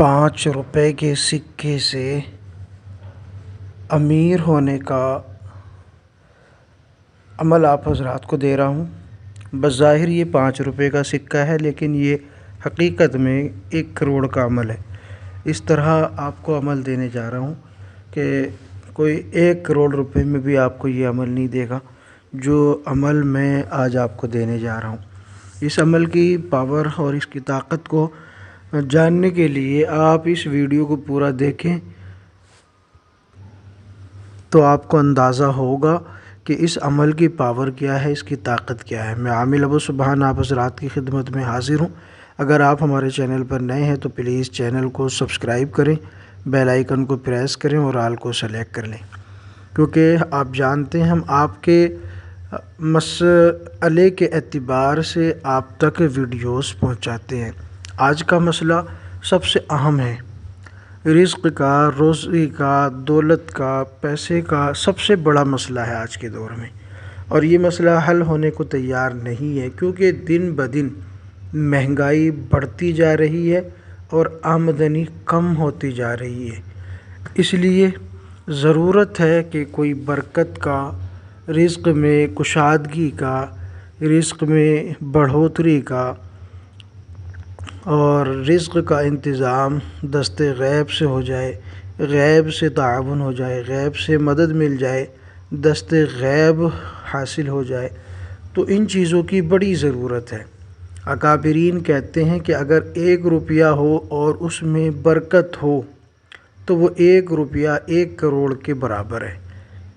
5 روپے کے سکے سے امیر ہونے کا عمل آپ حضرات کو دے رہا ہوں۔ بظاہر یہ 5 روپے کا سکہ ہے، لیکن یہ حقیقت میں 1 کروڑ کا عمل ہے۔ اس طرح آپ کو عمل دینے جا رہا ہوں کہ کوئی 1 کروڑ روپے میں بھی آپ کو یہ عمل نہیں دے گا جو عمل میں آج آپ کو دینے جا رہا ہوں۔ اس عمل کی پاور اور اس کی طاقت کو جاننے کے لیے آپ اس ویڈیو کو پورا دیکھیں تو آپ کو اندازہ ہوگا کہ اس عمل کی پاور کیا ہے، اس کی طاقت کیا ہے۔ میں عامل ابو سبحان آپ حضرات کی خدمت میں حاضر ہوں۔ اگر آپ ہمارے چینل پر نئے ہیں تو پلیز چینل کو سبسکرائب کریں، بیل آئیکن کو پریس کریں اور آل کو سلیکٹ کر لیں، کیونکہ آپ جانتے ہیں ہم آپ کے مسئلے کے اعتبار سے آپ تک ویڈیوز پہنچاتے ہیں۔ آج کا مسئلہ سب سے اہم ہے، رزق کا، روزی کا، دولت کا، پیسے کا سب سے بڑا مسئلہ ہے آج کے دور میں، اور یہ مسئلہ حل ہونے کو تیار نہیں ہے، کیونکہ دن بدن مہنگائی بڑھتی جا رہی ہے اور آمدنی کم ہوتی جا رہی ہے۔ اس لیے ضرورت ہے کہ کوئی برکت کا، رزق میں کشادگی کا، رزق میں بڑھوتری کا اور رزق کا انتظام دست غیب سے ہو جائے، غیب سے تعاون ہو جائے، غیب سے مدد مل جائے، دست غیب حاصل ہو جائے، تو ان چیزوں کی بڑی ضرورت ہے۔ اکابرین کہتے ہیں کہ اگر 1 روپیہ ہو اور اس میں برکت ہو تو وہ 1 روپیہ 1 کروڑ کے برابر ہے۔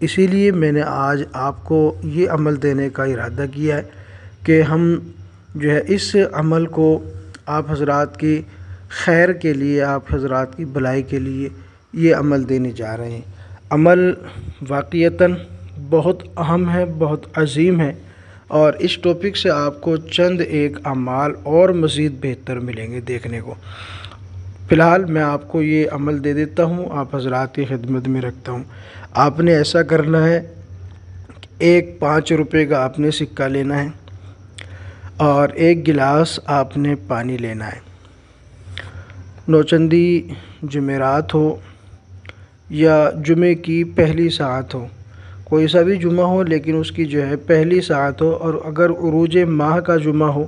اسی لیے میں نے آج آپ کو یہ عمل دینے کا ارادہ کیا ہے کہ ہم جو ہے اس عمل کو آپ حضرات کی خیر کے لیے، آپ حضرات کی بھلائی کے لیے یہ عمل دینے جا رہے ہیں۔ عمل واقعتاً بہت اہم ہے، بہت عظیم ہے، اور اس ٹاپک سے آپ کو چند ایک اعمال اور مزید بہتر ملیں گے دیکھنے کو۔ فی الحال میں آپ کو یہ عمل دے دیتا ہوں، آپ حضرات کی خدمت میں رکھتا ہوں۔ آپ نے ایسا کرنا ہے، ایک 5 روپے کا آپ نے سکہ لینا ہے اور 1 گلاس آپ نے پانی لینا ہے۔ نوچندی جمعرات ہو یا جمعے کی پہلی ساعت ہو، کوئی سا بھی جمعہ ہو لیکن اس کی جو ہے پہلی ساعت ہو، اور اگر عروج ماہ کا جمعہ ہو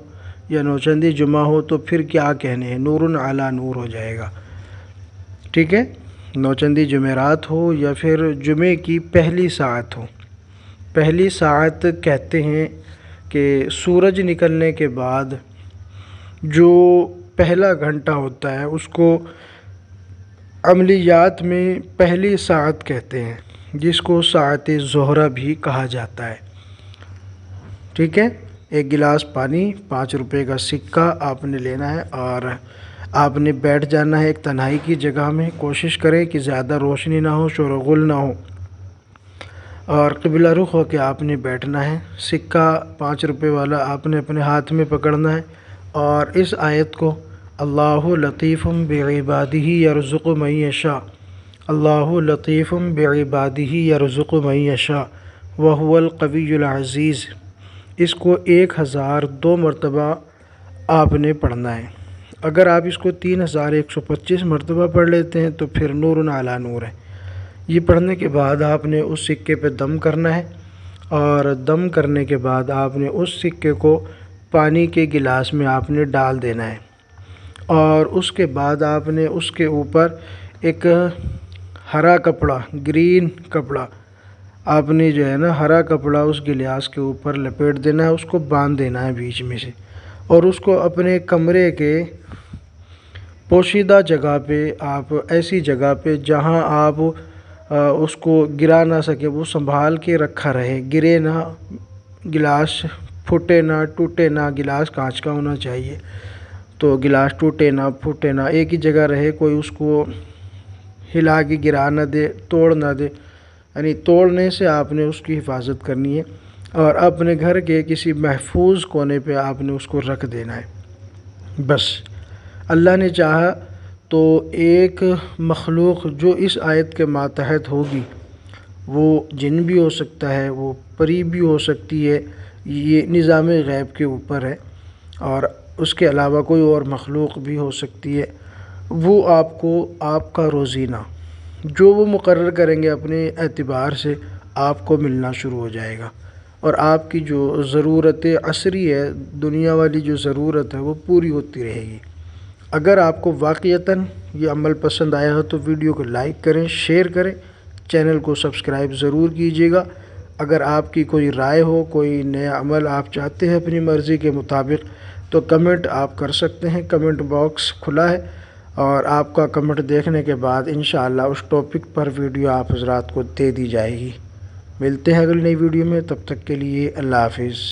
یا نوچندی جمعہ ہو تو پھر کیا کہنے ہیں، نور علی نور ہو جائے گا۔ ٹھیک ہے، نوچندی جمعرات ہو یا پھر جمعے کی پہلی ساعت ہو۔ پہلی ساعت کہتے ہیں کہ سورج نکلنے کے بعد جو پہلا گھنٹہ ہوتا ہے اس کو عملیات میں پہلی ساعت کہتے ہیں، جس کو ساعت زہرہ بھی کہا جاتا ہے۔ ٹھیک ہے، 1 گلاس پانی، 5 روپے کا سکہ آپ نے لینا ہے، اور آپ نے بیٹھ جانا ہے ایک تنہائی کی جگہ میں۔ کوشش کریں کہ زیادہ روشنی نہ ہو، شور و غل نہ ہو، اور قبلہ رخ ہو کے آپ نے بیٹھنا ہے۔ سکہ 5 روپے والا آپ نے اپنے ہاتھ میں پکڑنا ہے، اور اس آیت کو اللہ لطیف بعبادہ یرزق من یشاء، اللہ لطیف بعبادہ یرزق من یشاء وہو القوی العزیز، اس کو 1002 مرتبہ آپ نے پڑھنا ہے۔ اگر آپ اس کو 3125 مرتبہ پڑھ لیتے ہیں تو پھر نور علی نور ہے۔ یہ پڑھنے کے بعد آپ نے اس سکے پہ دم کرنا ہے، اور دم کرنے کے بعد آپ نے اس سکے کو پانی کے گلاس میں آپ نے ڈال دینا ہے، اور اس کے بعد آپ نے اس کے اوپر ایک ہرا کپڑا، گرین کپڑا آپ نے جو ہے نا، ہرا کپڑا اس گلاس کے اوپر لپیٹ دینا ہے، اس کو باندھ دینا ہے بیچ میں سے، اور اس کو اپنے کمرے کے پوشیدہ جگہ پہ، آپ ایسی جگہ پہ جہاں آپ اس کو گرا نہ سکے، وہ سنبھال کے رکھا رہے، گرے نہ، گلاس پھٹے نہ، ٹوٹے نہ۔ گلاس کانچ کا ہونا چاہیے، تو گلاس ٹوٹے نہ، پھوٹے نہ، ایک ہی جگہ رہے، کوئی اس کو ہلا کے گرا نہ دے، توڑ نہ دے، یعنی توڑنے سے آپ نے اس کی حفاظت کرنی ہے، اور اپنے گھر کے کسی محفوظ کونے پہ آپ نے اس کو رکھ دینا ہے۔ بس اللہ نے چاہا تو ایک مخلوق جو اس آیت کے ماتحت ہوگی، وہ جن بھی ہو سکتا ہے، وہ پری بھی ہو سکتی ہے، یہ نظام غیب کے اوپر ہے، اور اس کے علاوہ کوئی اور مخلوق بھی ہو سکتی ہے، وہ آپ کو آپ کا روزینہ جو وہ مقرر کریں گے اپنے اعتبار سے آپ کو ملنا شروع ہو جائے گا، اور آپ کی جو ضرورت عصری ہے، دنیا والی جو ضرورت ہے، وہ پوری ہوتی رہے گی۔ اگر آپ کو واقعتاً یہ عمل پسند آیا ہو تو ویڈیو کو لائک کریں، شیئر کریں، چینل کو سبسکرائب ضرور کیجیے گا۔ اگر آپ کی کوئی رائے ہو، کوئی نیا عمل آپ چاہتے ہیں اپنی مرضی کے مطابق، تو کمنٹ آپ کر سکتے ہیں، کمنٹ باکس کھلا ہے، اور آپ کا کمنٹ دیکھنے کے بعد انشاءاللہ اس ٹاپک پر ویڈیو آپ حضرات کو دے دی جائے گی۔ ملتے ہیں اگلی نئی ویڈیو میں، تب تک کے لیے اللہ حافظ۔